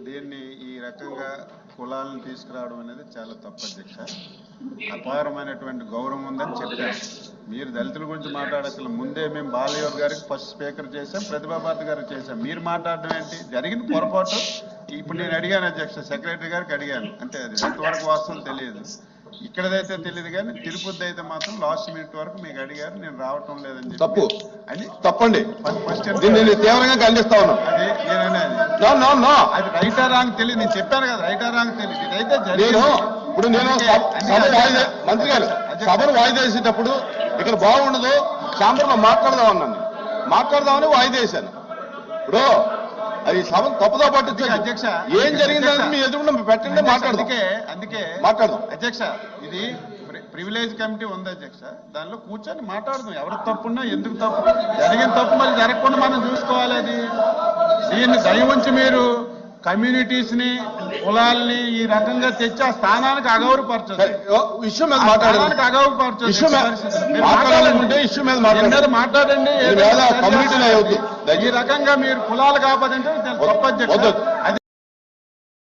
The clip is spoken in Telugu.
దీన్ని ఈ రకంగా కులాలను తీసుకురావడం అనేది చాలా తప్పు అధ్యక్ష. అపారమైనటువంటి గౌరవం ఉందని చెప్పారు. మీరు దళితుల గురించి మాట్లాడక్కల ముందే మేము బాలయోగి గారికి ఫస్ట్ స్పీకర్ చేశాం, ప్రతిభాభారతి గారికి చేశాం. మీరు మాట్లాడడం ఏంటి? జరిగిన పొరపాటు. ఇప్పుడు నేను అడిగాను అధ్యక్ష, సెక్రటరీ గారికి అడిగాను, అంటే అది ఎంతవరకు వాస్తవం తెలియదు, ఇక్కడదైతే తెలియదు కానీ తిరుపతి అయితే మాత్రం లాస్ట్ మినిట్ వరకు మీకు అడిగారు, నేను రావటం లేదని చెప్పి. తప్పు అని తప్పండి. ఫస్ట్ తీవ్రంగా ఖండిస్తా ఉన్నాను. అది నేననేది అది రైటా రాంగ్ తెలియదు. నేను చెప్పాను కదా, రైటా రాంగ్ తెలియదు. ఇదైతే ఇప్పుడు నేను మంత్రి గారు సభను వాయిదా వేసేటప్పుడు ఇక్కడ బాగుండదు, ఛాంబర్లో మాట్లాడదామని వాయిదా వేశాను. ఇప్పుడు అది సభ తప్పుదో పట్టించు అధ్యక్ష. ఏం జరిగిందని మీ ఎదురుకుండా పెట్టండి, అందుకే మాట్లాడదాం అధ్యక్ష. ఇది ప్రివిలేజ్ కమిటీ ఉంది అధ్యక్ష, దానిలో కూర్చొని మాట్లాడదాం. ఎవరు తప్పున్నా ఎందుకు తప్పు జరిగిన తప్పు మళ్ళీ జరగకుండా మనం చూసుకోవాలి. అది దీన్ని దయ ఉంచి మీరు కమ్యూనిటీస్ ని కులాల్ని ఈ రకంగా తెచ్చి ఆ స్థానానికి అగౌరవపరచదు. ఇష్యూ మీద మాట్లాడాలంటే మాట్లాడండి. ఈ రకంగా మీరు కులాలు కాపాడంటే తప్ప